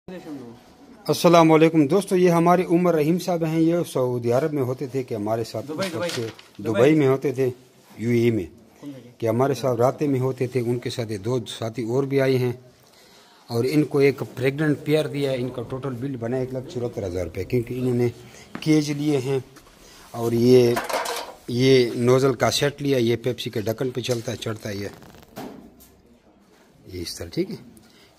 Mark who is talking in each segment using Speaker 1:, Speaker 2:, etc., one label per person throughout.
Speaker 1: अस्सलाम वालेकुम दोस्तों, ये हमारे उमर रहीम साहब हैं। ये सऊदी अरब में होते थे कि हमारे साथ दुबई में होते थे, यूएई में कि हमारे साथ राते में होते थे। उनके साथ दो साथी और भी आए हैं और इनको एक प्रेग्नेंट पेयर दिया है। इनका टोटल बिल बना 1,74,000 रुपये, क्योंकि इन्होंने केज लिए हैं और ये नोज़ल का सेट लिया। ये पेप्सी के ढक्कन पे चलता है, चढ़ता है ये इस तरह, ठीक है।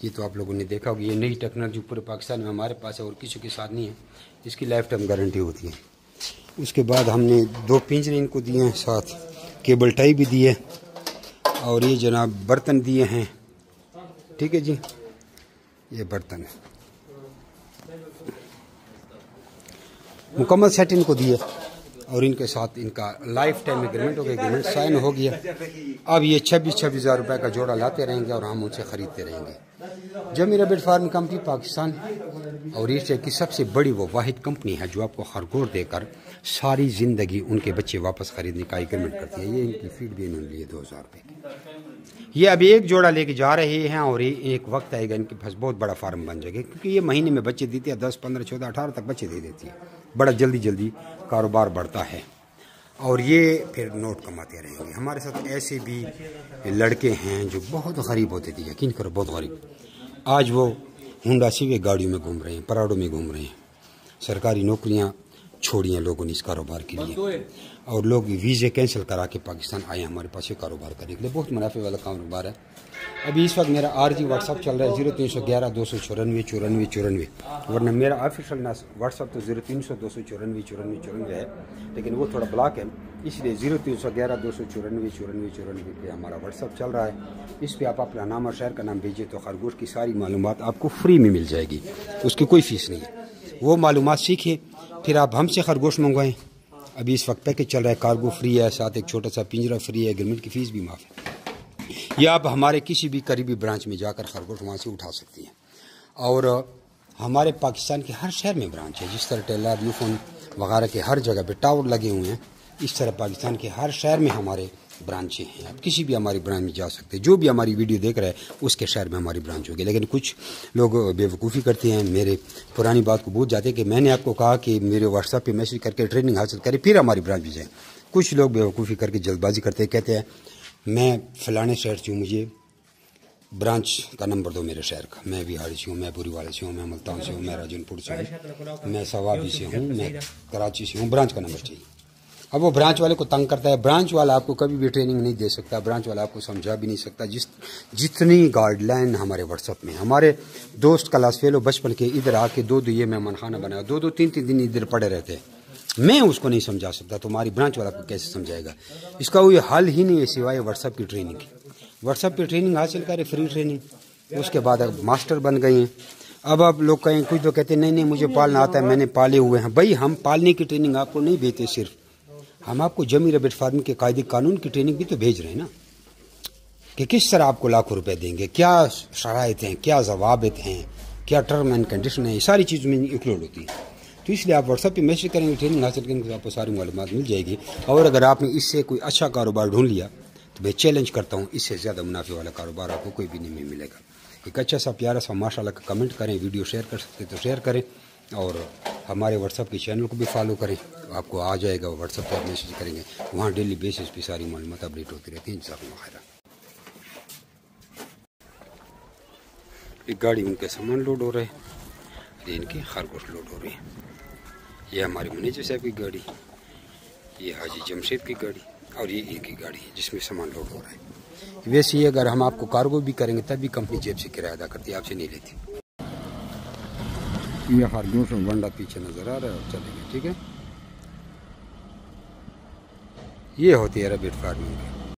Speaker 1: ये तो आप लोगों ने देखा होगा। ये नई टेक्नोलॉजी पूरे पाकिस्तान में हमारे पास है और किसी के साथ नहीं है। इसकी लाइफ टाइम गारंटी होती है। उसके बाद हमने 2 पिंजरे इनको दिए हैं, साथ केबल टाई भी दी है और ये जनाब बर्तन दिए हैं, ठीक है जी। ये बर्तन है, मुकम्मल सेट इनको दिए और इनके साथ इनका लाइफ टाइम एग्रीमेंट हो गया, एग्रीमेंट साइन हो गया। अब ये 26,000 रुपये का जोड़ा लाते रहेंगे और हम उनसे ख़रीदते रहेंगे। जमी रैबिट फार्म कंपनी पाकिस्तान और एशिया की सबसे बड़ी वो वाहिद कंपनी है जो आपको खरगोश देकर सारी ज़िंदगी उनके बच्चे वापस ख़रीदने का एग्रीमेंट करती है। ये इनकी फीड भी इन्होंने लिए 2,000 रुपये की। ये अभी एक जोड़ा लेके जा रहे हैं और एक वक्त आएगा इनके पास बहुत बड़ा फार्म बन जाएगा, क्योंकि ये महीने में बच्चे देती है 10, 15, 14, 18 तक बच्चे दे देती है। बड़ा जल्दी कारोबार बढ़ता है और ये फिर नोट कमाते रहेंगे। हमारे साथ ऐसे भी लड़के हैं जो बहुत गरीब होते थे, यकीन करो बहुत गरीब। आज वो हुंडा सिविक गाड़ियों में घूम रहे हैं, पराडों में घूम रहे हैं। सरकारी नौकरियां छोड़ी हैं लोगों ने इस कारोबार के लिए और लोग वीज़े कैंसिल करा के पाकिस्तान आए हमारे पास ये कारोबार करने के लिए। बहुत मुनाफे वाला कारोबार है। अभी इस वक्त मेरा आरजी व्हाट्सअप चल रहा है 0311-294-9494, वरना मेरा ऑफिशियल व्हाट्सअप तो 0300-294-9494 है, लेकिन वो थोड़ा ब्लॉक है, इसलिए 0311-294-9494 पे हमारा व्हाट्सअप चल रहा है। इस पर आप अपना नाम और शहर का नाम भेजिए तो खरगोश की सारी मालूमात आपको फ्री में मिल जाएगी, उसकी कोई फ़ीस नहीं है। वो मालूमात सीखिए, फिर आप हमसे खरगोश मंगवाएँ। अभी इस वक्त पैकेज चल रहा है, कार्गो फ्री है, साथ एक छोटा सा पिंजरा फ्री है, एग्रीमेंट की फ़ीस भी माफ़ है। या आप हमारे किसी भी करीबी ब्रांच में जाकर खरगोश वहाँ से उठा सकती हैं। और हमारे पाकिस्तान के हर शहर में ब्रांच है, जिस तरह टेलर, यूफोन वगैरह के हर जगह पे टावर लगे हुए हैं, इस तरह पाकिस्तान के हर शहर में हमारे ब्रांचें हैं। आप किसी भी हमारी ब्रांच में जा सकते हैं। जो भी हमारी वीडियो देख रहा है उसके शहर में हमारी ब्रांच होगी। लेकिन कुछ लोग बेवकूफ़ी करते हैं, मेरे पुरानी बात को भूल जाते हैं कि मैंने आपको कहा कि मेरे व्हाट्सएप पे मैसेज करके ट्रेनिंग हासिल करें फिर हमारी ब्रांच में जाएँ। कुछ लोग बेवकूफ़ी करके जल्दबाजी करते हैं, कहते हैं मैं फ़लाने शहर से हूँ, मुझे ब्रांच का नंबर दो मेरे शहर का। मैं बिहारी से हूँ, मैं बुरीवाले से हूँ, मैं मुल्तान से हूँ, मैं राजनपुर से हूँ, मैं सवाबी से हूँ, मैं कराची से हूँ, ब्रांच का नंबर चाहिए। अब वो ब्रांच वाले को तंग करता है। ब्रांच वाला आपको कभी भी ट्रेनिंग नहीं दे सकता, ब्रांच वाला आपको समझा भी नहीं सकता। जितनी गाइडलाइन हमारे व्हाट्सअप में, हमारे दोस्त क्लास फेलो बचपन के इधर आके 2 ये मेहमान खाना बनाया, 2 3 दिन इधर पड़े रहते हैं, मैं उसको नहीं समझा सकता, तो हमारी ब्रांच वाला को कैसे समझाएगा? इसका कोई हल ही नहीं है सिवाय व्हाट्सएप की ट्रेनिंग। व्हाट्सएप की ट्रेनिंग हासिल करें, फ्री ट्रेनिंग, उसके बाद अब मास्टर बन गए हैं। अब आप लोग कहें, कुछ लोग कहते हैं नहीं मुझे पालना आता है, मैंने पाले हुए हैं। भाई हम पालने की ट्रेनिंग आपको नहीं भेजते, सिर्फ हम आपको जमी रैबिट फार्म के कायदे कानून की ट्रेनिंग भी तो भेज रहे हैं ना, कि किस तरह आपको लाखों रुपए देंगे, क्या शराइत हैं, क्या ज़वाबित हैं, क्या टर्म एंड कंडीशन है, ये सारी चीज़ में इंक्लूड होती है। तो इसलिए आप व्हाट्सएप पे मैसेज करेंगे, ट्रेनिंग हासिल करेंगे तो आपको सारी मालूमात मिल जाएगी। और अगर आपने इससे कोई अच्छा कारोबार ढूंढ लिया तो मैं चैलेंज करता हूँ, इससे ज़्यादा मुनाफे वाला कारोबार आपको कोई भी नहीं मिलेगा। एक अच्छा सा प्यारा सा माशाल्लाह का कमेंट करें, वीडियो शेयर कर सकते तो शेयर करें और हमारे व्हाट्सएप के चैनल को भी फॉलो करें, आपको आ जाएगा। व्हाट्सएप पर मैसेज करेंगे, वहाँ डेली बेसिस पे सारी मालूमात अपडेट होती रहती है। जज़ाकुमुल्लाह खैर। एक गाड़ी उनके सामान लोड हो रहे हैं, इनके खरगोश लोड हो रहे हैं। ये हमारे मैनेजर साहब की गाड़ी, ये हाजी जमशेद की गाड़ी और ये इनकी गाड़ी है जिसमें सामान लोड हो रहा है। वैसे ही अगर हम आपको कार्गो भी करेंगे तब भी कंपनी जेब से किराया अदा करती है, आपसे नहीं लेती। ये खरगोश वंडा पीछे नजर आ रहा है और चलेंगे, ठीक है। ये होती है रैबिट फार्मिंग।